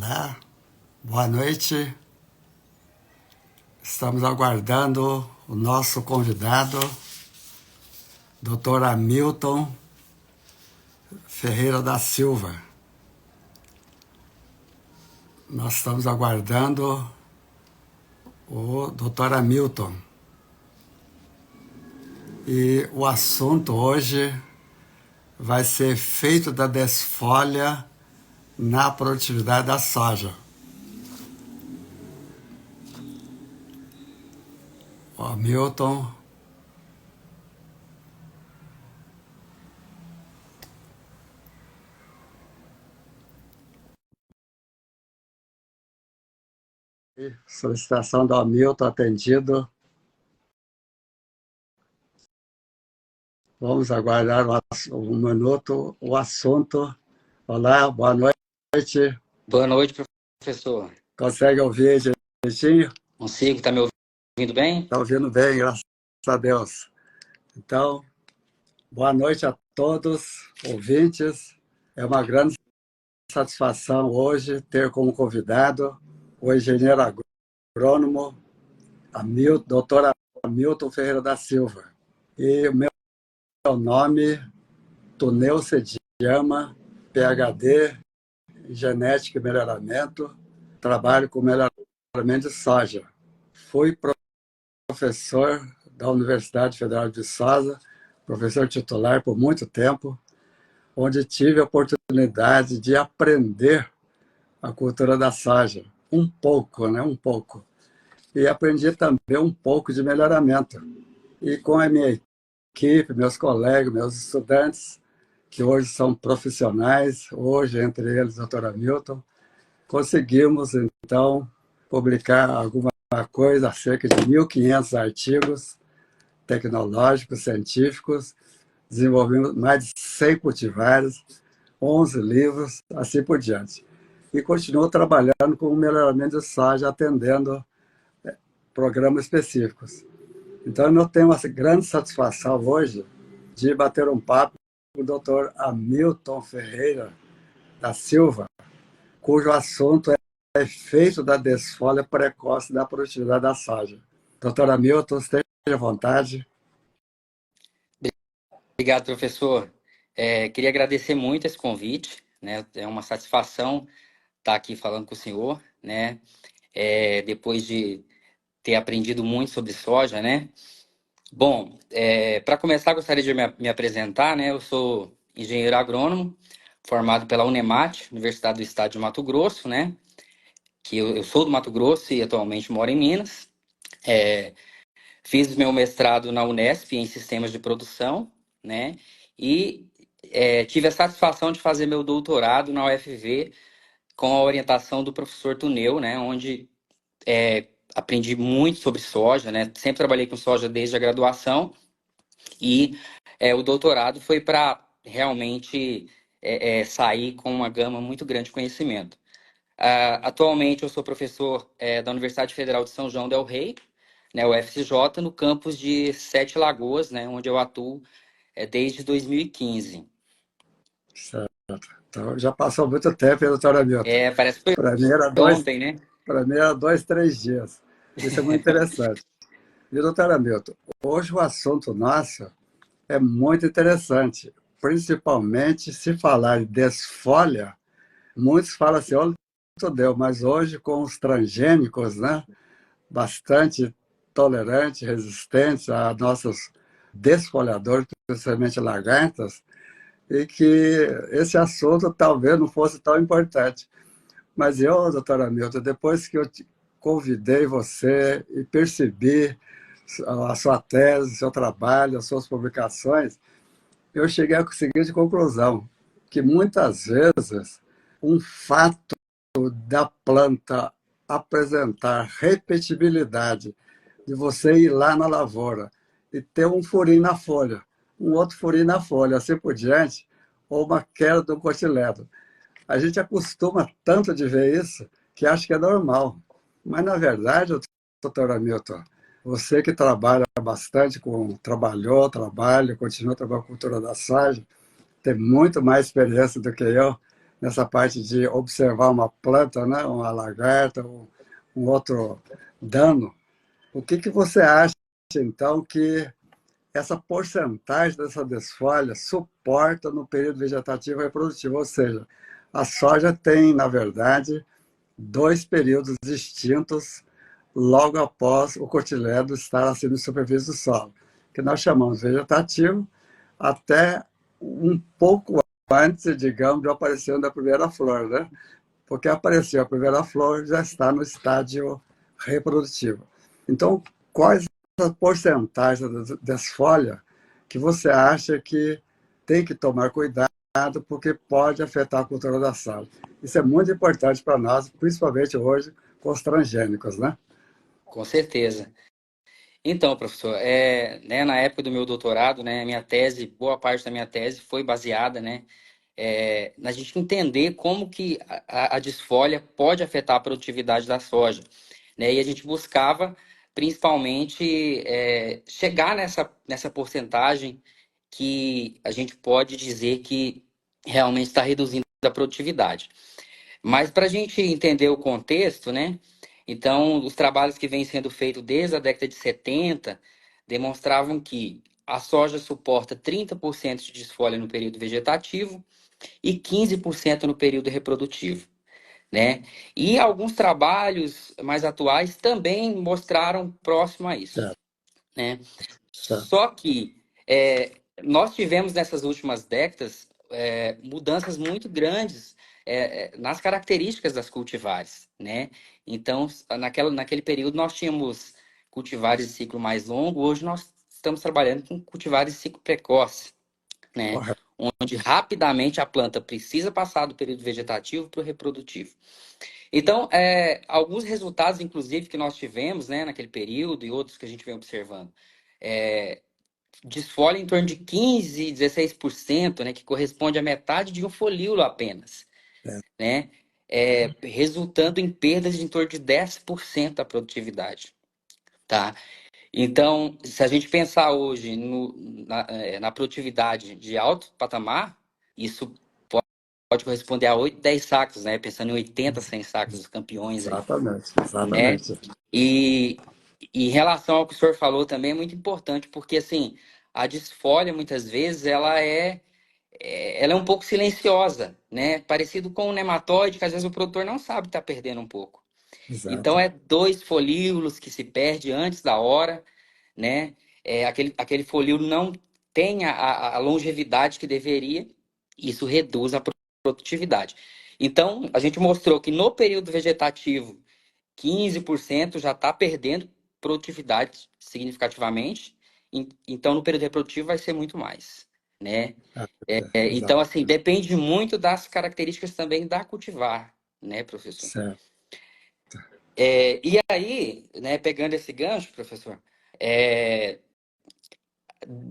Olá, boa noite. Estamos aguardando o nosso convidado, Dr. Hamilton Ferreira da Silva. Nós estamos aguardando o Dr. Hamilton. E o assunto hoje vai ser efeito da desfolha na produtividade da soja. O Hamilton solicitação do Hamilton atendido. Vamos aguardar um minuto o assunto. Olá, boa noite. Boa noite, professor. Consegue ouvir direitinho? Consigo, está me ouvindo bem? Está ouvindo bem, graças a Deus. Então, boa noite a todos, ouvintes. É uma grande satisfação hoje ter como convidado o engenheiro agrônomo Dr. Hamilton Ferreira da Silva. E o meu nome, Tuneu Sediama, PhD em Genética e Melhoramento, trabalho com melhoramento de soja. Fui professor da Universidade Federal de Viçosa, professor titular por muito tempo, onde tive a oportunidade de aprender a cultura da soja. Um pouco. E aprendi também um pouco de melhoramento. E com a minha equipe, meus colegas, meus estudantes, que hoje são profissionais, hoje, entre eles, o Dr. Hamilton, conseguimos, então, publicar alguma coisa, cerca de 1.500 artigos tecnológicos, científicos, desenvolvemos mais de 100 cultivares, 11 livros, assim por diante. E continuo trabalhando com o melhoramento de soja, atendendo programas específicos. Então, eu tenho uma grande satisfação hoje de bater um papo com o Dr. Hamilton Ferreira da Silva, cujo assunto é efeito da desfolha precoce da produtividade da soja. Dr. Hamilton, esteja à vontade. Obrigado, professor. Queria agradecer muito esse convite, né? É uma satisfação estar aqui falando com o senhor, né? Depois de ter aprendido muito sobre soja, né? Bom, para começar, gostaria de me apresentar, né? Eu sou engenheiro agrônomo, formado pela Unemat, Universidade do Estado de Mato Grosso, né? Que eu sou do Mato Grosso e atualmente moro em Minas. Fiz meu mestrado na Unesp em Sistemas de Produção, né? E tive a satisfação de fazer meu doutorado na UFV com a orientação do professor Tuneu, né? Onde aprendi muito sobre soja, né? Sempre trabalhei com soja desde a graduação e o doutorado foi para realmente sair com uma gama muito grande de conhecimento. Atualmente eu sou professor da Universidade Federal de São João del Rei, né, o UFCJ, no campus de Sete Lagoas, né, onde eu atuo desde 2015. Certo. Então, já passou muito tempo, hein, doutor Hamilton? Parece que Para mim era foi ontem, né? para mim era 2, 3 dias. Isso é muito interessante. E, doutor Hamilton, hoje o assunto nosso é muito interessante, principalmente se falar de desfolha. Muitos falam assim, olha, Deus, mas hoje com os transgênicos, né, bastante tolerantes, resistentes a nossos desfolhadores, principalmente lagartas, e que esse assunto talvez não fosse tão importante. Mas eu, doutora Hamilton, depois que eu convidei você e percebi a sua tese, o seu trabalho, as suas publicações, eu cheguei à seguinte conclusão, que muitas vezes um fato da planta apresentar repetibilidade, de você ir lá na lavoura e ter um furinho na folha, um outro furinho na folha, assim por diante, ou uma queda do cotiledo. A gente acostuma tanto de ver isso que acha que é normal. Mas, na verdade, doutor Hamilton, você que trabalha bastante trabalha, continua trabalhando com a cultura da soja, tem muito mais experiência do que eu. nessa parte de observar uma planta, né, uma lagarta, um outro dano. O que você acha, então, que essa porcentagem dessa desfolha suporta no período vegetativo e reprodutivo? Ou seja, a soja tem, na verdade, dois períodos distintos logo após o cotiledo estar acima da superfície do solo, que nós chamamos vegetativo, até um pouco antes, digamos, de aparecer da primeira flor, né? Porque apareceu a primeira flor, já está no estágio reprodutivo. Então, quais a porcentagem da desfolha que você acha que tem que tomar cuidado porque pode afetar a cultura da soja? Isso é muito importante para nós, principalmente hoje com os transgênicos, né? Com certeza. Então, professor, né, na época do meu doutorado, né, minha tese, boa parte da minha tese foi baseada, né, na gente entender como que a desfolha pode afetar a produtividade da soja, né, e a gente buscava, principalmente, chegar nessa porcentagem que a gente pode dizer que realmente está reduzindo a produtividade. Mas para a gente entender o contexto, né? Então, os trabalhos que vêm sendo feitos desde a década de 70 demonstravam que a soja suporta 30% de desfolha no período vegetativo e 15% no período reprodutivo, né? E alguns trabalhos mais atuais também mostraram próximo a isso, Certo, né? certo. Só que nós tivemos nessas últimas décadas mudanças muito grandes nas características das cultivares, né? Então, naquele período nós tínhamos cultivares de ciclo mais longo, hoje nós estamos trabalhando com cultivares de ciclo precoce, né? Correto. Onde rapidamente a planta precisa passar do período vegetativo para o reprodutivo. Então, alguns resultados, inclusive, que nós tivemos, né, naquele período e outros que a gente vem observando, desfolha em torno de 15, 16%, né, que corresponde à metade de um folíolo apenas, É, né, resultando em perdas de em torno de 10% da produtividade, tá? Então, se a gente pensar hoje na produtividade de alto patamar, isso pode corresponder a 8, 10 sacos, né, pensando em 80, 100 sacos, os campeões aí, exatamente, né? exatamente. E em relação ao que o senhor falou também é muito importante, porque assim, a desfolha muitas vezes ela é um pouco silenciosa, né? Parecido com o nematóide, que às vezes o produtor não sabe que está perdendo um pouco. Então Exato. é 2 folíolos que se perde antes da hora, né? Aquele folíolo não tem a longevidade que deveria, isso reduz a produtividade. Então, a gente mostrou que no período vegetativo 15% já está perdendo produtividade significativamente. Então, no período reprodutivo vai ser muito mais, né? Ah, Então, exato. assim, depende muito das características também da cultivar, né, professor? Certo, E aí, né, pegando esse gancho, professor, é,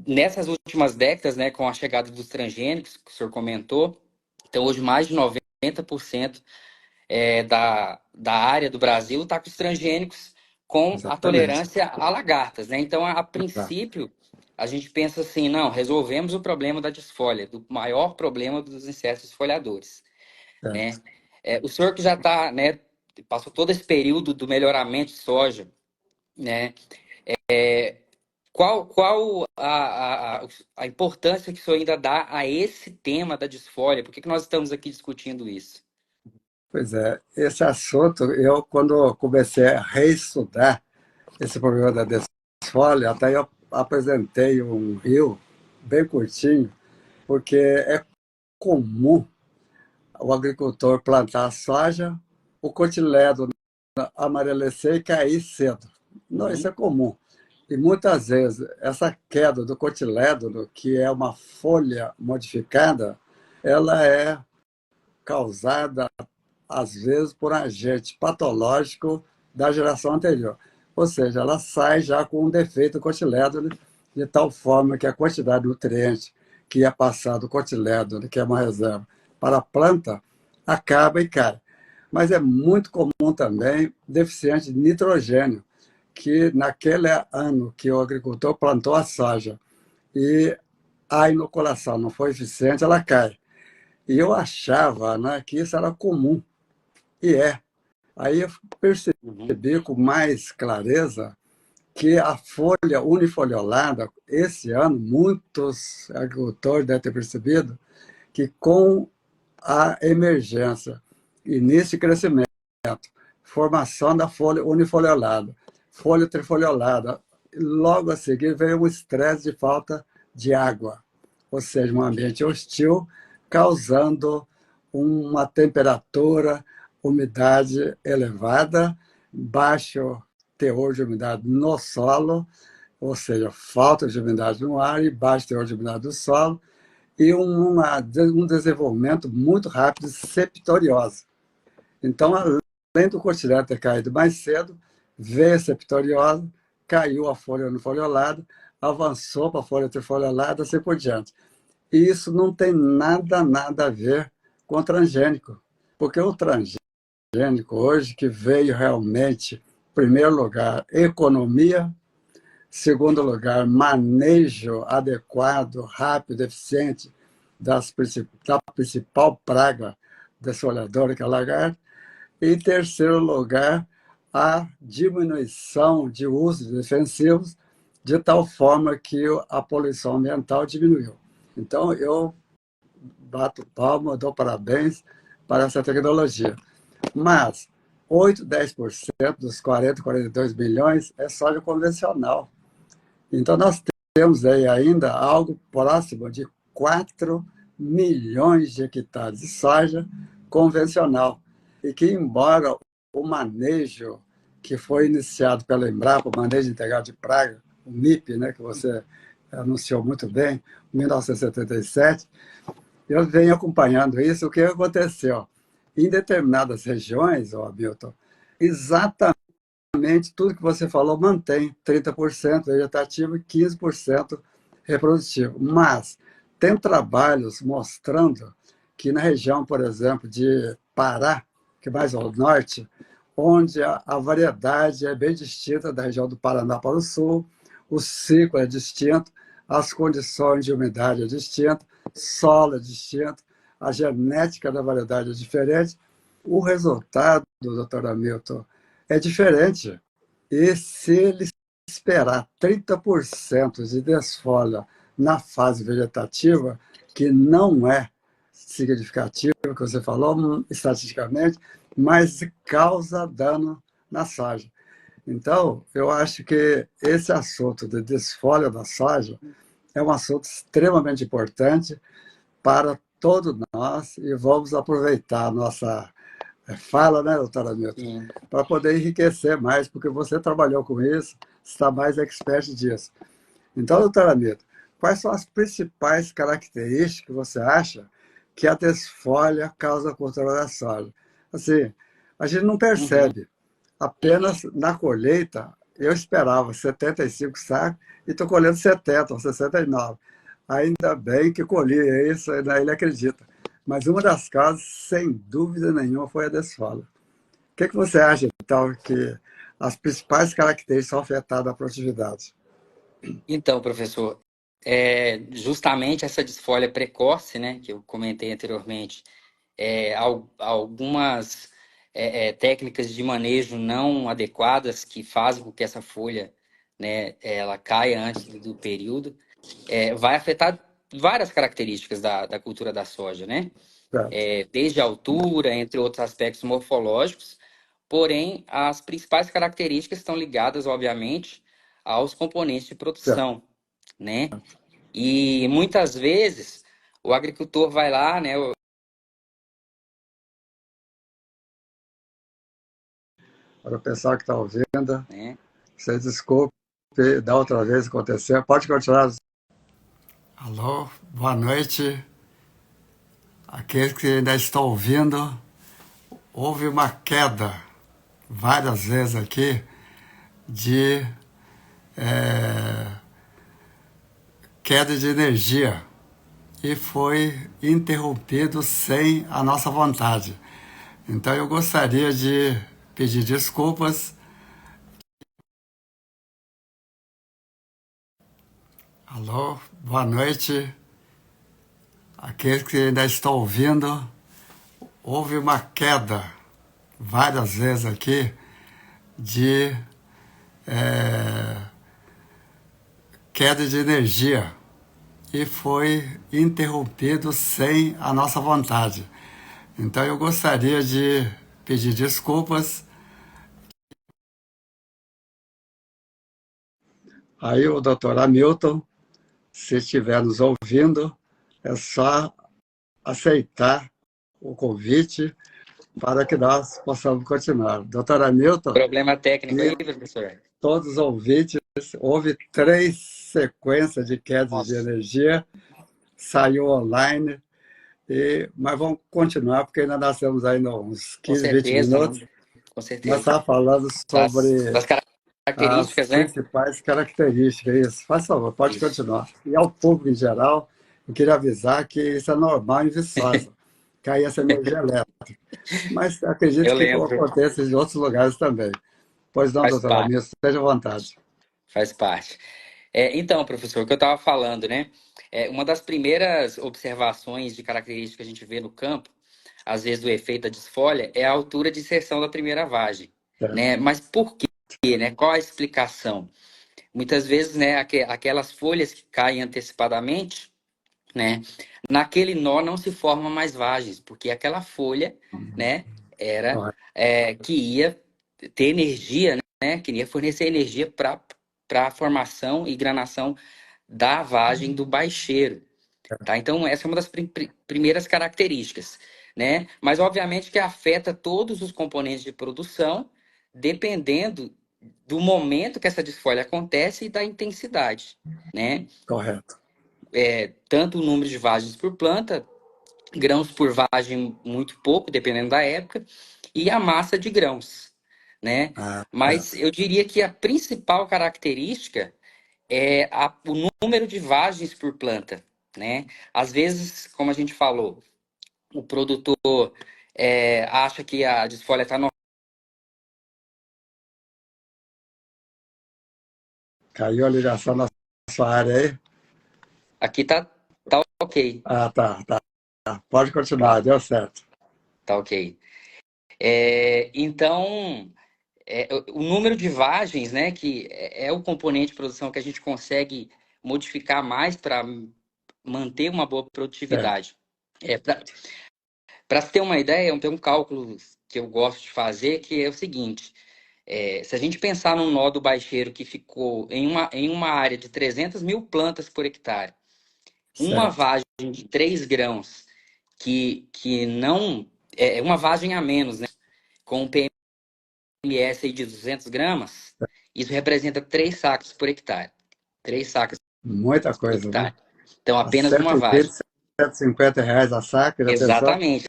nessas últimas décadas, né, com a chegada dos transgênicos, que o senhor comentou, então hoje mais de 90% da área do Brasil está com os transgênicos com a exatamente. tolerância a lagartas, né? Então, a Exato. princípio, a gente pensa assim, não, resolvemos o problema da desfolha, do maior problema dos insetos esfoliadores, Certo. né? O senhor que já está, né, passou todo esse período do melhoramento de soja, né? Qual a importância que o senhor ainda dá a esse tema da desfolha? Por que nós estamos aqui discutindo isso? Pois é, esse assunto, eu, quando comecei a reestudar esse problema da desfolha, até eu apresentei um rio bem curtinho, porque é comum o agricultor plantar soja, o cotiledo amarecer e cair cedo. Não, isso é Uhum. comum. E muitas vezes essa queda do cotilédono, que é uma folha modificada, ela é causada às vezes por um agente patológico da geração anterior. Ou seja, ela sai já com um defeito cotilédone, de tal forma que a quantidade de nutriente que ia passar do cotilédone, que é uma reserva, para a planta, acaba e cai. Mas é muito comum também deficiente de nitrogênio, que naquele ano que o agricultor plantou a soja e a inoculação não foi eficiente, ela cai. E eu achava, né, que isso era comum, e é. Aí eu Uhum. percebi com mais clareza que a folha unifoliolada, esse ano, muitos agricultores devem ter percebido que com a emergência, início de crescimento, formação da folha unifoliolada, folha trifoliolada, logo a seguir veio um estresse de falta de água, ou seja, um ambiente hostil, causando uma temperatura, umidade elevada, baixo teor de umidade no solo, ou seja, falta de umidade no ar e baixo teor de umidade do solo, e um desenvolvimento muito rápido de septoriose. Então, além do cotidiano ter caído mais cedo, veio a septoriose, caiu a folha unifoliolada, avançou para a folha trifoliolada, assim por diante. E isso não tem nada a ver com o transgênico, porque o transgênico hoje, que veio realmente, em primeiro lugar, economia, segundo lugar, manejo adequado, rápido, eficiente da principal praga desfolhadora, que é a lagarta. E, em terceiro lugar, a diminuição de usos defensivos, de tal forma que a poluição ambiental diminuiu. Então, eu bato palma, dou parabéns para essa tecnologia. Mas 8, 10% dos 42 bilhões é soja convencional. Então, nós temos aí ainda algo próximo de 4 milhões de hectares de soja convencional. E que, embora o manejo que foi iniciado pela Embrapa, o manejo integrado de praga, o MIP, né, que você anunciou muito bem, em 1977, eu venho acompanhando isso. O que aconteceu? Em determinadas regiões, ó, Milton, exatamente tudo que você falou mantém 30% vegetativo e 15% reprodutivo. Mas tem trabalhos mostrando que na região, por exemplo, de Pará, que é mais ao norte, onde a variedade é bem distinta da região do Paraná para o sul, o ciclo é distinto, as condições de umidade é distinta, solo é distinto, a genética da variedade é diferente. O resultado, doutor Hamilton, é diferente. E se ele esperar 30% de desfolha na fase vegetativa, que não é significativo, que você falou, estatisticamente, mas causa dano na soja. Então, eu acho que esse assunto de desfolha da soja é um assunto extremamente importante para todos nós e vamos aproveitar a nossa fala, né, doutora Milton, Sim. para poder enriquecer mais, porque você trabalhou com isso, está mais expert disso. Então, doutora Milton, quais são as principais características que você acha que a desfolha causa a cultura da soja? Assim, a gente não Uhum. percebe. Apenas na colheita, eu esperava 75 sacos e estou colhendo 70 ou 69. Ainda bem que colhi isso, ainda ele acredita. Mas uma das causas, sem dúvida nenhuma, foi a desfala. O que você acha, então, que as principais características são afetadas da produtividade? Então, professor, justamente essa desfolha precoce, né, que eu comentei anteriormente, algumas técnicas de manejo não adequadas que fazem com que essa folha, né, ela caia antes do período, vai afetar várias características da cultura da soja, né? Certo, Desde a altura, entre outros aspectos morfológicos, porém, as principais características estão ligadas, obviamente, aos componentes de certo. produção, né? E muitas vezes o agricultor vai lá, né? Para o pessoal que está ouvindo, né? você desculpe, da outra vez aconteceu. Pode continuar. Alô, boa noite. Aqueles que ainda estão ouvindo, houve uma queda várias vezes aqui de queda de energia e foi interrompido sem a nossa vontade. Então eu gostaria de pedir desculpas. Alô, boa noite. aqueles que ainda estão ouvindo, houve uma queda várias vezes aqui de queda de energia e foi interrompido sem a nossa vontade. Então eu gostaria de pedir desculpas. Aí o doutor Hamilton, se estiver nos ouvindo, é só aceitar o convite para que nós possamos continuar. Doutor Hamilton, Problema técnico aí, e professor? todos os ouvintes, houve 3 sequências de quedas de Nossa, energia, saiu online, mas vamos continuar, porque ainda nós temos ainda uns com 15, 20 certeza, não, minutos. com Nós certeza. estamos falando sobre Das as características, né? principais características. Isso, faz favor, pode Isso. continuar. E ao público em geral, eu queria avisar que isso é normal em Viçosa, cair essa energia elétrica. Mas acredito Eu que lembro, aconteça em outros lugares também. Pois não, faz doutor parte, Amir, esteja à vontade. faz parte. Então, professor, o que eu estava falando, né? Uma das primeiras observações de características que a gente vê no campo, às vezes do efeito da desfolha, é a altura de inserção da primeira vagem, É, né? Mas por quê, né? Qual a explicação? Muitas vezes, né, aquelas folhas que caem antecipadamente, né? Naquele nó não se formam mais vagens, porque aquela folha, né, era correto. que ia ter energia, né, que ia fornecer energia para a formação e granação da vagem do baixeiro, tá? Então essa é uma das primeiras características, né? Mas obviamente que afeta todos os componentes de produção, dependendo do momento que essa desfolha acontece e da intensidade, né? Correto. Tanto o número de vagens por planta, grãos por vagem muito pouco, dependendo da época, e a massa de grãos, né? Ah, Mas certo. eu diria que a principal característica é o número de vagens por planta, né? Às vezes, como a gente falou, o produtor acha que a desfolha está no... Caiu a ligação na sua área aí? Aqui tá ok, Ah, tá. Pode continuar, tá, deu certo. tá ok. Então, o número de vagens, né, que é o componente de produção que a gente consegue modificar mais para manter uma boa É, produtividade. Para se ter uma ideia, tem um cálculo que eu gosto de fazer, que é o seguinte: se a gente pensar num nó do baixeiro que ficou em uma área de 300 mil plantas por hectare, uma certo. vagem de 3 grãos, que não. Uma vagem a menos, né? Com um PMS aí de 200 gramas, isso representa 3 sacos por hectare. 3 sacos Muita por coisa, né? hectare. Então, A apenas uma 120, vagem. R$ 150 a saca, já pensou? Exatamente.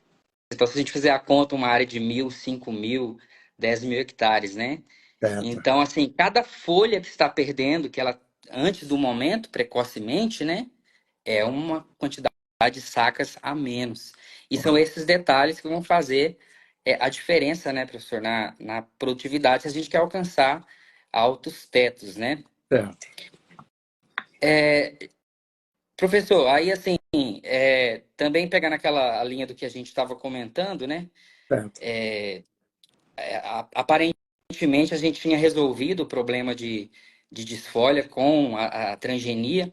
Então, se a gente fizer a conta, uma área de 1.000, 5.000, 10.000 hectares, né? Certo. Então, assim, cada folha que está perdendo, que ela, antes do momento, precocemente, né? É uma quantidade de sacas a menos. E são Correto. esses detalhes que vão fazer a diferença, né, professor, na produtividade, se a gente quer alcançar altos tetos, né? Certo. Professor, aí assim, também pegando aquela linha do que a gente estava comentando, né? Certo. Aparentemente a gente tinha resolvido o problema de desfolha com a transgenia,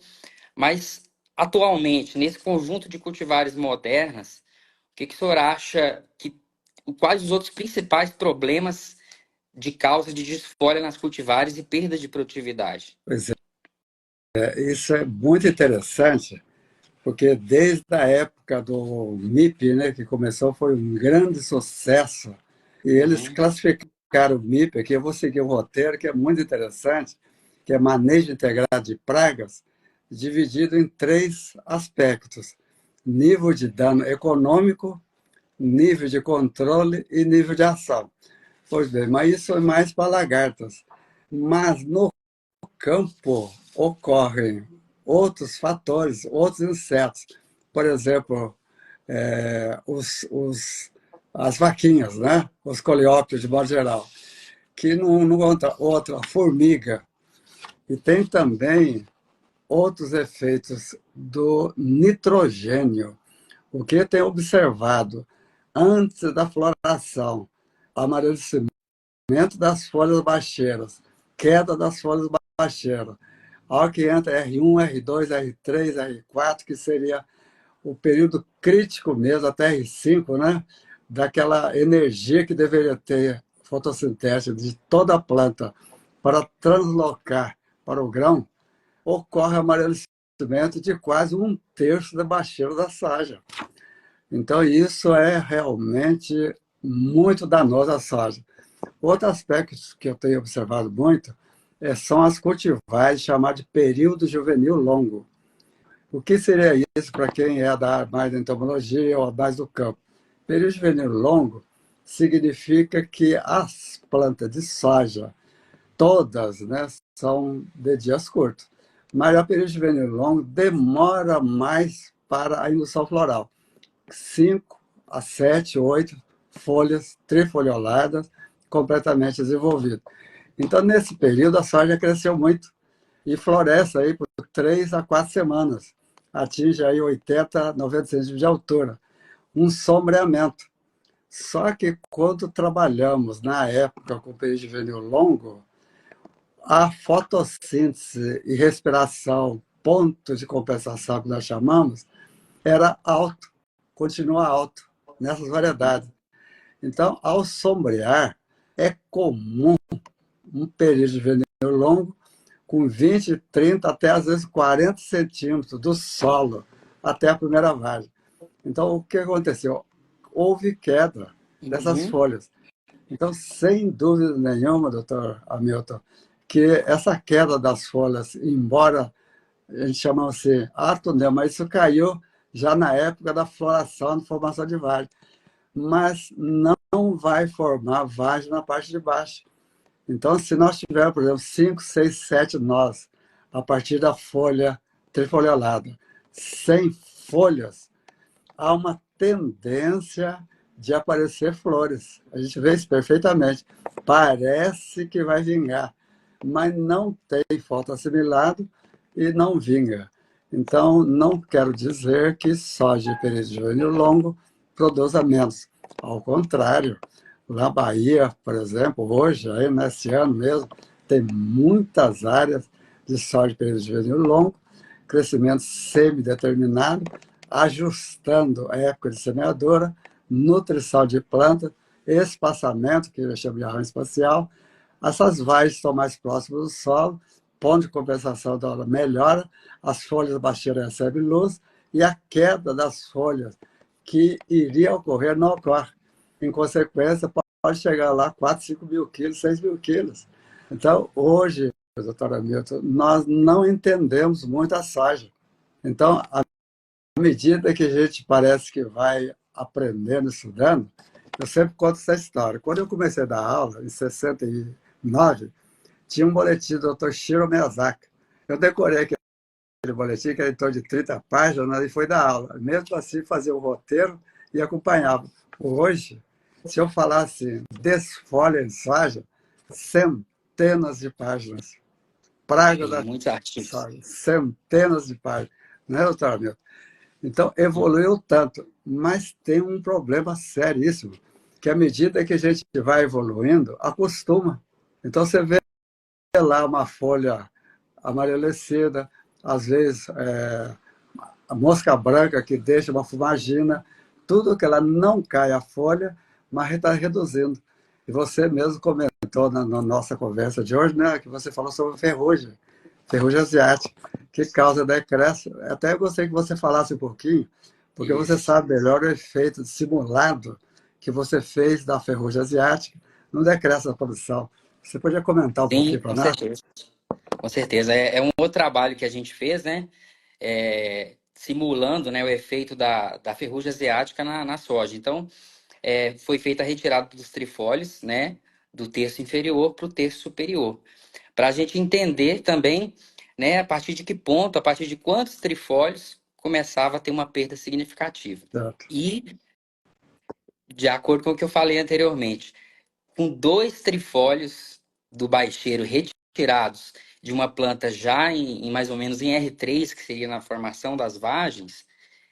mas atualmente, nesse conjunto de cultivares modernas, o que o senhor acha quais os outros principais problemas de causa de desfolha nas cultivares e perda de produtividade? Pois isso é muito interessante, porque desde a época do MIP, né, que começou, foi um grande sucesso. E eles Uhum, classificaram o MIP, aqui eu vou seguir um roteiro que é muito interessante, que é manejo integrado de pragas, dividido em 3 aspectos: nível de dano econômico, nível de controle e nível de ação. Pois bem, mas isso é mais para lagartas. Mas no campo ocorrem outros fatores, outros insetos. Por exemplo, as vaquinhas, né? Os coleópteros, de modo geral, que não outra formiga. E tem também outros efeitos do nitrogênio. O que tem observado antes da floração, amarelecimento das folhas baixeiras, queda das folhas baixeiras. A hora que entra R1, R2, R3, R4, que seria o período crítico mesmo, até R5, né? Daquela energia que deveria ter fotossintética de toda a planta para translocar para o grão, ocorre amarelecimento de quase um terço da baixeira da soja. Então, isso é realmente muito danoso à soja. Outro aspecto que eu tenho observado muito são as cultivares chamadas de período juvenil longo. O que seria isso para quem é mais da entomologia ou mais do campo? Período juvenil longo significa que as plantas de soja, todas, né, são de dias curtos. Mas o período juvenil longo demora mais para a indução floral. 5 a 7, 8 folhas trifolioladas completamente desenvolvidas. Então, nesse período, a soja cresceu muito e floresce aí por 3 a 4 semanas. Atinge aí 80, 90 centímetros de altura. Um sombreamento. Só que quando trabalhamos na época com o período juvenil longo, a fotossíntese e respiração, ponto de compensação que nós chamamos, era alto, continua alto nessas variedades. Então, ao sombrear, é comum um período juvenil longo com 20, 30, até às vezes 40 centímetros do solo até a primeira vagem. Então, o que aconteceu? Houve queda dessas folhas. Então, sem dúvida nenhuma, doutor Hamilton, que essa queda das folhas, embora a gente chama assim, atonel, mas isso caiu já na época da floração, da formação de vagem. Mas não vai formar vagem na parte de baixo. Então, se nós tivermos, por exemplo, 5, 6, 7 nós, a partir da folha trifoliolada, sem folhas, há uma tendência de aparecer flores. A gente vê isso perfeitamente. Parece que vai vingar, mas não tem fotoassimilado e não vinga. Então, não quero dizer que soja de período juvenil longo produza menos. Ao contrário, na Bahia, por exemplo, hoje, aí, nesse ano mesmo, tem muitas áreas de soja de período juvenil longo, crescimento semideterminado, ajustando a época de semeadura, nutrição de planta, espaçamento, que eu chamo de arranjo espacial. Essas vagens estão mais próximas do solo, ponto de compensação da hora melhora, as folhas baixeiras recebem luz e a queda das folhas que iria ocorrer não ocorre. Em consequência, pode chegar lá 4, 5 mil quilos, 6 mil quilos. Então, hoje, doutora Milton, nós não entendemos muito a soja. Então, à medida que a gente parece que vai aprendendo, estudando, eu sempre conto essa história. Quando eu comecei a dar aula, em 69, tinha um boletim do Dr. Shiro Miyazaki. Eu decorei aquele boletim, que era em torno de 30 páginas, e foi dar aula. Mesmo assim, fazia o roteiro e acompanhava. Hoje, se eu falasse desfolha em soja, centenas de páginas. Praga da Muitos artigos. soja, centenas de páginas. Não é, doutor Hamilton? Então, evoluiu tanto, mas tem um problema seríssimo, que à medida que a gente vai evoluindo, acostuma. Então, você vê lá uma folha amarelecida, às vezes a mosca branca que deixa uma fumagina, tudo que ela não cai a folha, mas está reduzindo. E você mesmo comentou na nossa conversa de hoje, né, que você falou sobre ferrugem asiática, que causa decréscimo. Até eu gostaria que você falasse um pouquinho, porque Isso. você sabe melhor o efeito simulado que você fez da ferrugem asiática no decréscimo da produção. Você podia comentar um Sim, pouquinho para com nós? certeza. Com certeza. É um outro trabalho que a gente fez, né? Simulando, né, o efeito da ferrugem asiática na soja. Então, foi feita a retirada dos trifólios, né? Do terço inferior para o terço superior. Para a gente entender também, né, a partir de que ponto, a partir de quantos trifólios começava a ter uma perda significativa. Certo. E, de acordo com o que eu falei anteriormente, com 2 trifólios do baixeiro retirados de uma planta já em mais ou menos em R3, que seria na formação das vagens,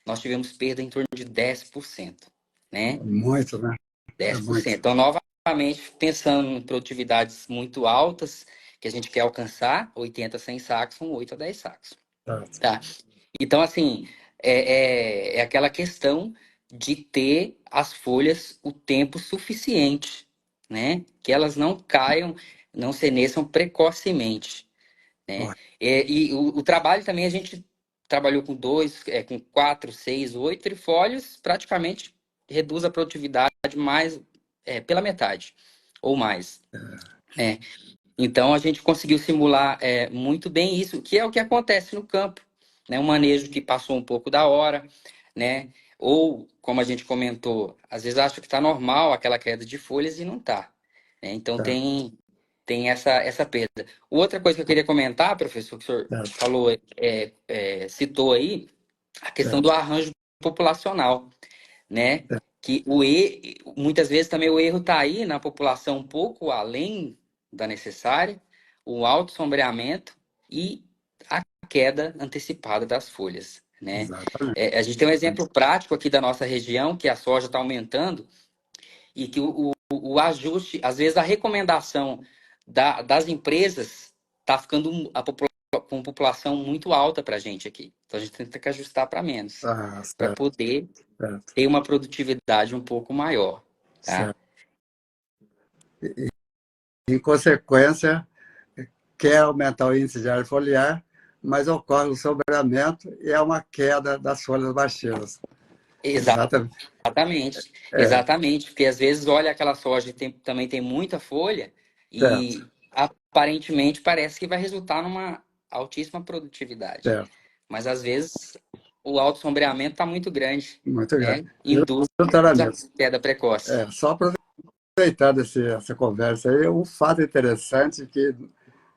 nós tivemos perda em torno de 10%, né? Muito, né? É 10%. muito. Então, novamente, pensando em produtividades muito altas, que a gente quer alcançar, 80 a 100 sacos são 8 a 10 sacos. Certo. Tá? Então, assim, é aquela questão de ter as folhas o tempo suficiente, né? Que elas não caiam, não senesçam precocemente, né? Olha, E o trabalho também, a gente trabalhou com com 4, 6, 8 trifólios, praticamente reduz a produtividade mais pela metade ou mais, né? Então, a gente conseguiu simular muito bem isso, que é o que acontece no campo, né? Um manejo que passou um pouco da hora, né? Ou, como a gente comentou, às vezes acha que está normal aquela queda de folhas e não está, né? Então, certo, tem essa perda. Outra coisa que eu queria comentar, professor, que o senhor certo, falou, citou aí, a questão do certo, arranjo populacional, né? certo. Que muitas vezes também o erro está aí na população um pouco além da necessária, o alto sombreamento e a queda antecipada das folhas, né? Exatamente. A gente tem um exemplo prático aqui da nossa região, que a soja está aumentando e que o ajuste, às vezes a recomendação das empresas está ficando com população muito alta para a gente aqui. Então a gente tem que ajustar para menos, Ah, para certo, poder certo, ter uma produtividade um pouco maior, tá? certo. Em consequência, quer aumentar o índice de área foliar, mas ocorre um sombreamento e é uma queda das folhas baixeiras. Exatamente. Exatamente, É, exatamente, porque às vezes olha aquela soja que também tem muita folha certo, e aparentemente parece que vai resultar numa altíssima produtividade. certo. Mas às vezes o alto sombreamento está muito grande, Muito grande. né? E Induz a doutoramento, queda precoce. só aproveitando essa conversa aí, um fato interessante que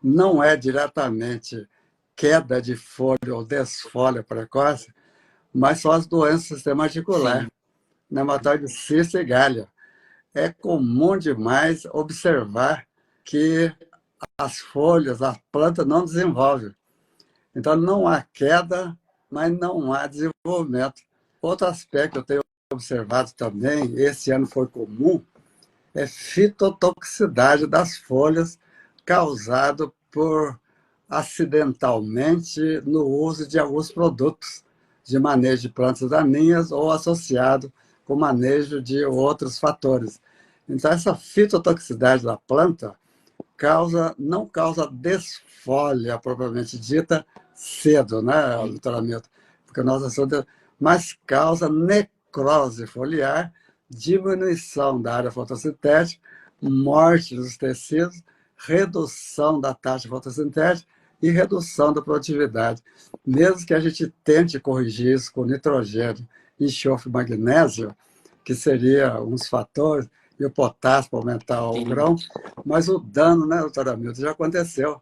não é diretamente queda de folha ou desfolha precoce, mas são as doenças do sistema articular, Sim, nematóide cisto e galha. É comum demais observar que as folhas, a planta não desenvolve. Então, não há queda, mas não há desenvolvimento. Outro aspecto que eu tenho observado também, esse ano foi comum, é fitotoxicidade das folhas causado por acidentalmente no uso de alguns produtos de manejo de plantas daninhas ou associado com manejo de outros fatores. Então, essa fitotoxicidade da planta não causa desfolha propriamente dita cedo, né, sim. doutora Milton? Porque nós assunto, mas causa necrose foliar, diminuição da área fotossintética, morte dos tecidos, redução da taxa fotossintética e redução da produtividade. Mesmo que a gente tente corrigir isso com nitrogênio, enxofre, magnésio, que seria uns fatores, e o potássio para aumentar o Sim, grão, mas o dano, né, doutora Milton, já aconteceu.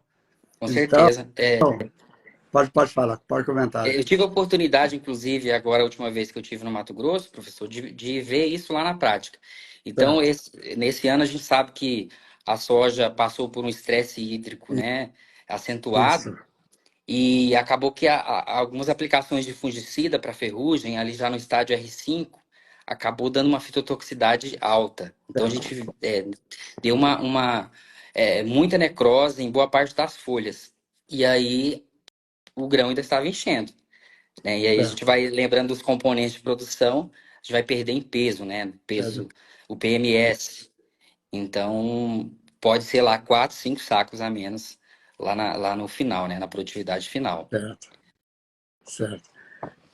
com Então, certeza. pode falar, pode comentar. Eu tive a oportunidade, inclusive, agora a última vez que eu tive no Mato Grosso, professor, de ver isso lá na prática. Então, Certo, nesse ano a gente sabe que a soja passou por um estresse hídrico, né, isso, acentuado, e acabou que algumas aplicações de fungicida para ferrugem, ali já no estádio R5, acabou dando uma fitotoxicidade alta. Então, a certo, gente deu muita necrose em boa parte das folhas. E aí, o grão ainda estava enchendo, né? E aí a gente certo. vai lembrando dos componentes de produção, a gente vai perder em peso, né? Peso, o PMS. Então, pode ser lá 4, 5 sacos a menos lá no final, né? Na produtividade final. Certo, certo.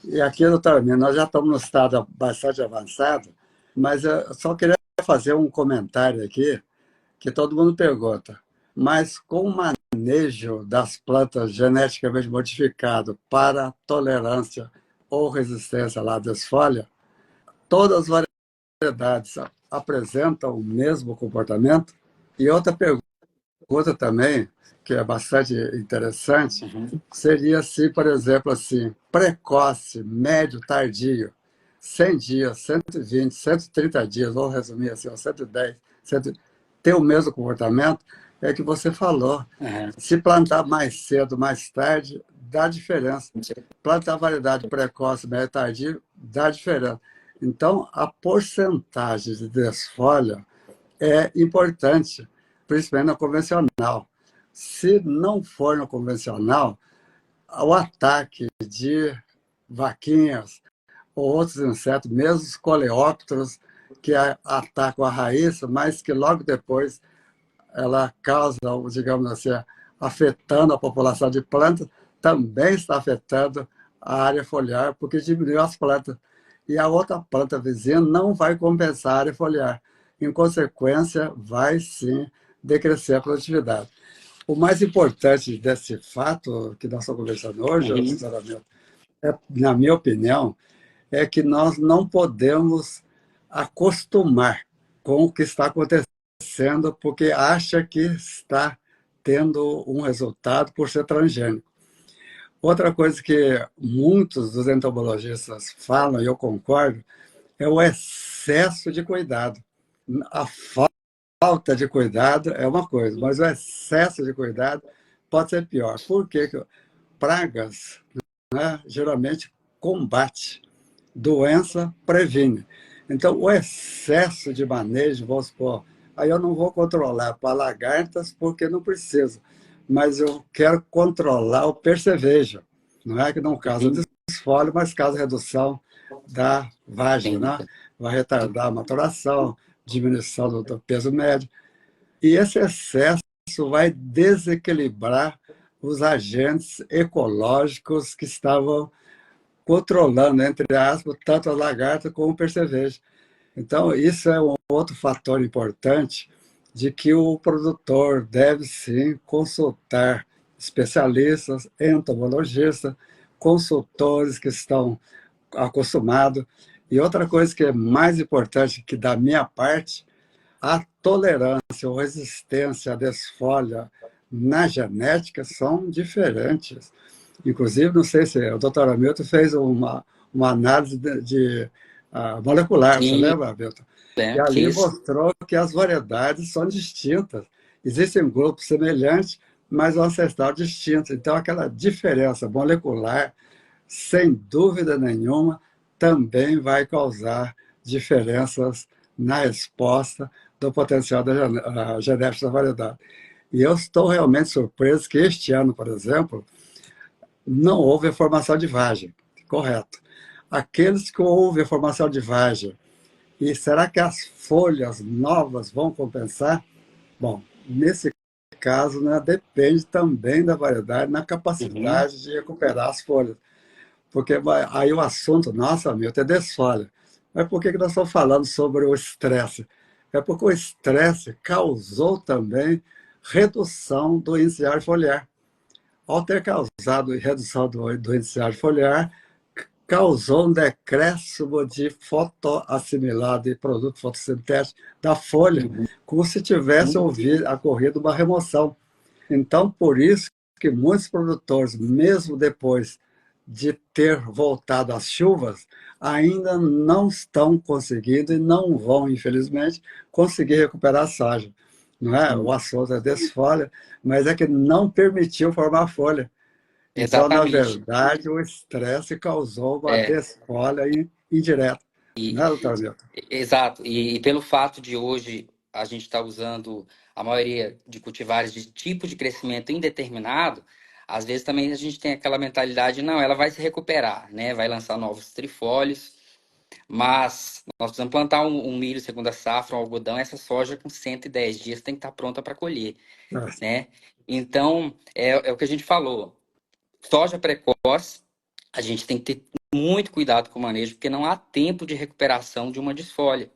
E aqui, doutora Milton, nós já estamos no estado bastante avançado, mas eu só queria fazer um comentário aqui, que todo mundo pergunta, mas com o manejo das plantas geneticamente modificadas para tolerância ou resistência lá à desfolha, todas as variedades apresentam o mesmo comportamento? E outra pergunta também, que é bastante interessante, Uhum. seria se, por exemplo, assim, precoce, médio, tardio, 100 dias, 120, 130 dias, vou resumir assim, 110, 100, ter o mesmo comportamento, é que você falou. Uhum. Se plantar mais cedo, mais tarde, dá diferença. Plantar variedade precoce, média tardia, dá diferença. Então, a porcentagem de desfolha é importante, principalmente na convencional. Se não for no convencional, o ataque de vaquinhas ou outros insetos, mesmo os coleópteros, que atacam a raiz, mas que logo depois ela causa, digamos assim, afetando a população de plantas, também está afetando a área foliar, porque diminuiu as plantas. E a outra planta vizinha não vai compensar a área foliar. Em consequência, vai sim decrescer a produtividade. O mais importante desse fato que nós estamos conversando hoje, sinceramente, na minha opinião, é que nós não podemos acostumar com o que está acontecendo, porque acha que está tendo um resultado por ser transgênico. Outra coisa que muitos dos entomologistas falam, e eu concordo, é o excesso de cuidado. A falta de cuidado é uma coisa, mas o excesso de cuidado pode ser pior. Por quê? Pragas, né, geralmente combate, doença previne. Então, o excesso de manejo, vamos supor, aí eu não vou controlar para lagartas porque não preciso, mas eu quero controlar o percevejo, não é que não causa desfolho, mas causa redução da vagem, né? Vai retardar a maturação, diminuição do peso médio. E esse excesso vai desequilibrar os agentes ecológicos que estavam controlando, entre aspas, tanto a lagarta como o percevejo. Então, isso é um outro fator importante de que o produtor deve, sim, consultar especialistas, entomologistas, consultores que estão acostumados. E outra coisa que é mais importante, que da minha parte, a tolerância ou resistência à desfolha na genética são diferentes. Inclusive, não sei se o doutor Hamilton fez uma análise molecular, você Sim, lembra, Hamilton? E ali fiz. mostrou que as variedades são distintas. Existem grupos semelhantes, mas o ancestral distinto. Então, aquela diferença molecular, sem dúvida nenhuma, também vai causar diferenças na resposta do potencial da genética da variedade. E eu estou realmente surpreso que este ano, por exemplo, não houve a formação de vagem, correto. Aqueles que houve a formação de vagem, e será que as folhas novas vão compensar? Bom, nesse caso, né, depende também da variedade, na Uhum. capacidade de recuperar as folhas. Porque aí o assunto, nossa, amigo, é desfolha. Mas por que nós estamos falando sobre o estresse? É porque o estresse causou também redução do índice foliar. Ao ter causado redução do índice foliar, causou um decréscimo de fotoassimilado e produto fotossintético da folha, Uhum. como se tivesse ocorrido uma remoção. Então, por isso que muitos produtores, mesmo depois de ter voltado às chuvas, ainda não estão conseguindo e não vão, infelizmente, conseguir recuperar a soja. Não é? O assunto é desfolha, mas é que não permitiu formar folha. Então, na Exatamente. verdade, o estresse causou uma É, desfolha indireta. e, Né, doutor Milton? exato. E pelo fato de hoje a gente estar usando a maioria de cultivares de tipo de crescimento indeterminado, às vezes também a gente tem aquela mentalidade, não, ela vai se recuperar, né? Vai lançar novos trifólios, mas nós precisamos plantar um milho segunda safra, um algodão, essa soja com 110 dias tem que estar pronta para colher, né? Então, é o que a gente falou. Soja precoce, a gente tem que ter muito cuidado com o manejo, porque não há tempo de recuperação de uma desfolha,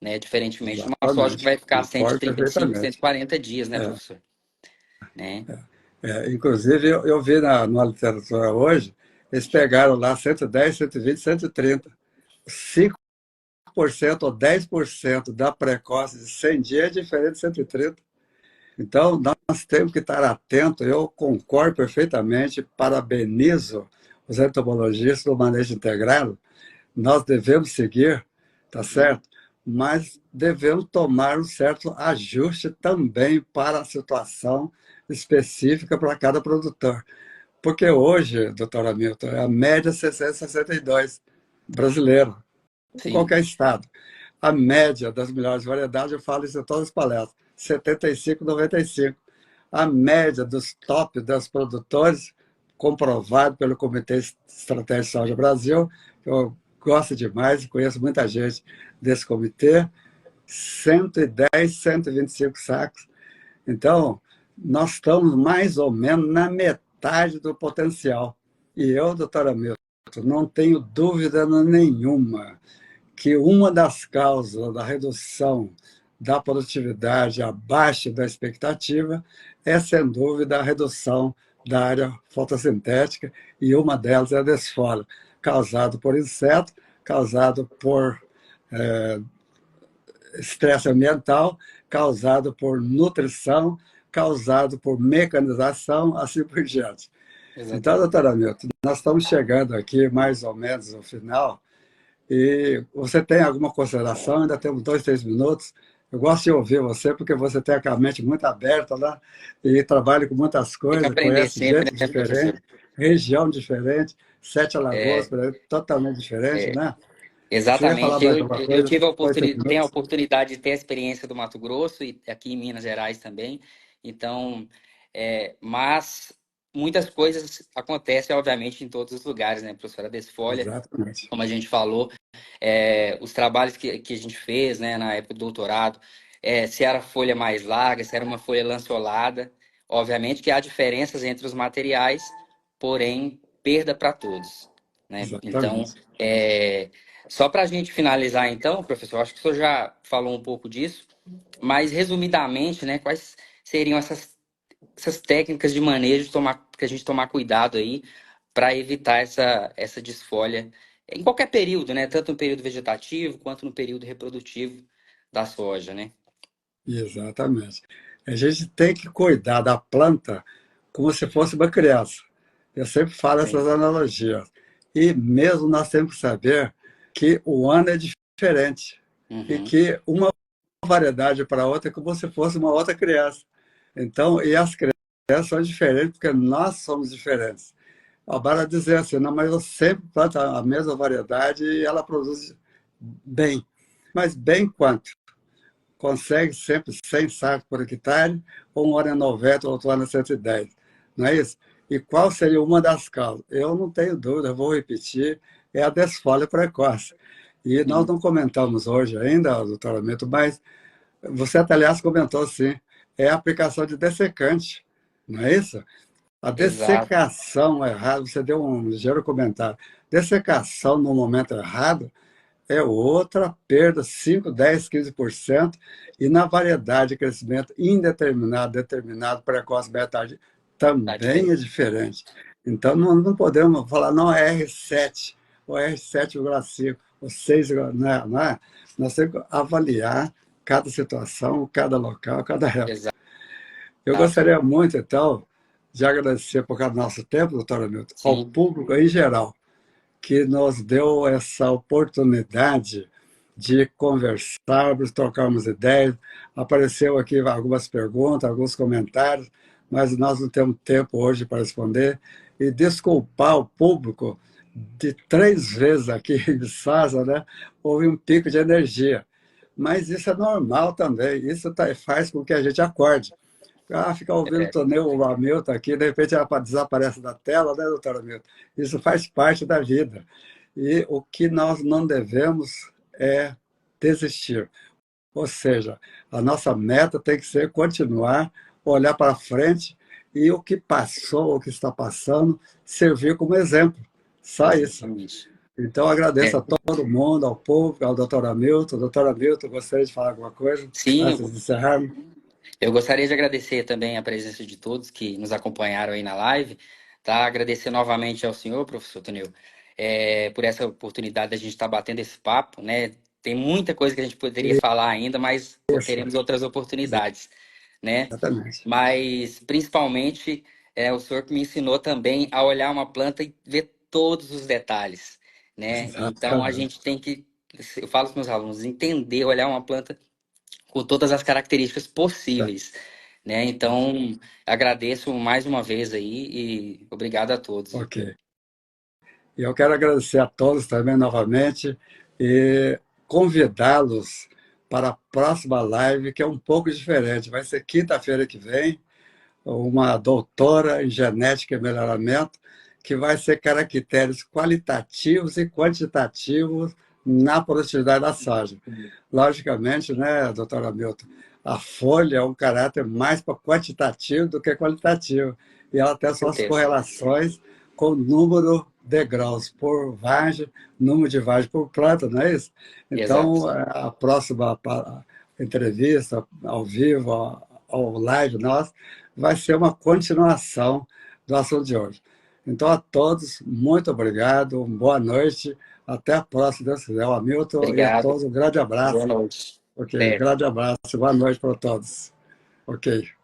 né? Diferentemente de uma soja que Exatamente. vai ficar Concordo 135, perfeitamente. 140 dias, né, É. professor? Né? Inclusive, eu vi numa literatura hoje, eles pegaram lá 110, 120, 130. 5% ou 10% da precoce de 100 dias é diferente de 130. Então, nós temos que estar atentos. Eu concordo perfeitamente, parabenizo os entomologistas do manejo integrado. Nós devemos seguir, tá certo? Mas devemos tomar um certo ajuste também para a situação específica para cada produtor. Porque hoje, doutor Hamilton, a média é 662 brasileiro, em Sim, qualquer estado. A média das melhores variedades, eu falo isso em todas as palestras, 75, 95. A média dos top das produtores, comprovado pelo Comitê Estratégico de Saúde do Brasil, que eu gosto demais, conheço muita gente desse comitê, 110, 125 sacos. Então, nós estamos mais ou menos na metade do potencial. E eu, doutora Milton, não tenho dúvida nenhuma que uma das causas da redução da produtividade abaixo da expectativa é, sem dúvida, a redução da área fotossintética, e uma delas é a desfolha, causado por inseto, causado por estresse ambiental, causado por nutrição, causado por mecanização, assim por diante. Então, exatamente. doutora Milton, nós estamos chegando aqui mais ou menos no final, e você tem alguma consideração? Ainda temos 2, 3 minutos. Eu gosto de ouvir você, porque você tem a mente muito aberta lá e trabalha com muitas Tem que coisas, aprender conhece sempre, gente né, professor? diferente, região diferente, Sete Alagoas, É, por exemplo, totalmente diferente, é, né? Você ia falar exatamente. mais alguma Eu coisa? tive a 2, 3 minutos. oportunidade de ter a experiência do Mato Grosso e aqui em Minas Gerais também. Então, mas muitas coisas acontecem, obviamente, em todos os lugares, né, professora Desfolha? Exatamente. Como a gente falou, os trabalhos que a gente fez, né, na época do doutorado, se era folha mais larga, se era uma folha lanceolada. Obviamente que há diferenças entre os materiais, porém, perda para todos, né? Então, Exatamente. só para a gente finalizar, então, professor, acho que o senhor já falou um pouco disso, mas resumidamente, né, quais seriam essas técnicas de manejo que a gente tomar cuidado aí para evitar essa desfolha em qualquer período, né? Tanto no período vegetativo quanto no período reprodutivo da soja, né? Exatamente. A gente tem que cuidar da planta como se fosse uma criança. Eu sempre falo essas Sim. analogias. E mesmo nós temos que saber que o ano é diferente e Uhum. que uma variedade para outra é como se fosse uma outra criança. Então, e as crianças são diferentes porque nós somos diferentes. Bora dizer assim, não, mas eu sempre planto a mesma variedade e ela produz bem. Mas bem quanto? Consegue sempre 100 sacos por hectare, ou um ano é 90, outro ano é 110. Não é isso? E qual seria uma das causas? Eu não tenho dúvida, vou repetir, é a desfolha precoce. E nós Sim. não comentamos hoje ainda, doutoramento, mas você até, aliás, comentou sim, é a aplicação de dessecante, não é isso? A Exato. dessecação errada, você deu um ligeiro comentário, dessecação no momento errado é outra perda, 5, 10, 15%, e na variedade de crescimento indeterminado, determinado, precoce, médio, tardio, Tá também é diferente. diferente. Então, não podemos falar, não, é R7, ou R7,5, ou 6, não é? Nós temos que avaliar cada situação, cada local, cada época. Eu Exato. gostaria muito, então, de agradecer por causa do nosso tempo, doutora Milton, ao Sim. público em geral, que nos deu essa oportunidade de conversarmos, trocarmos ideias. Apareceu aqui algumas perguntas, alguns comentários, mas nós não temos tempo hoje para responder. E desculpar o público de 3 vezes aqui em Viçosa, né? Houve um pico de energia. Mas isso é normal também, isso faz com que a gente acorde. Ficar ouvindo o É, torneio, o Hamilton aqui, de repente ela desaparece da tela, né, doutora Hamilton? Isso faz parte da vida. E o que nós não devemos é desistir. Ou seja, a nossa meta tem que ser continuar, olhar para frente e o que passou, o que está passando, servir como exemplo. Só isso. exatamente. Então, agradeço É. a todo mundo, ao público, ao doutor Hamilton. Doutor Hamilton, gostaria de falar alguma coisa Sim, antes de encerrarmos? eu gostaria de agradecer também a presença de todos que nos acompanharam aí na live, tá? Agradecer novamente ao senhor, professor Tunil, por essa oportunidade da gente estar batendo esse papo, né? Tem muita coisa que a gente poderia falar ainda, mas Isso, teremos outras oportunidades, né? exatamente. Mas, principalmente, o senhor que me ensinou também a olhar uma planta e ver todos os detalhes, né? Então, a Exatamente. gente tem que, eu falo com os meus alunos, entender, olhar uma planta com todas as características possíveis, né? Então, agradeço mais uma vez aí e obrigado a todos. Ok. E eu quero agradecer a todos também novamente e convidá-los para a próxima live, que é um pouco diferente. Vai ser quinta-feira que vem, uma doutora em genética e melhoramento, que vai ser caracteres qualitativos e quantitativos na produtividade da soja. Logicamente, né, doutora Milton, a folha é um caráter mais para quantitativo do que qualitativo. E ela tem Com suas certeza. correlações com o número de grãos por vagem, número de vagem por planta, não é isso? Exato. Então, a próxima entrevista, ao vivo, ao live nosso, vai ser uma continuação do assunto de hoje. Então, a todos, muito obrigado, boa noite, até a próxima, Deus quiser. O Hamilton e a Obrigado. todos, um grande Boa abraço. noite. Ok, Até. grande abraço, boa noite para todos. Ok.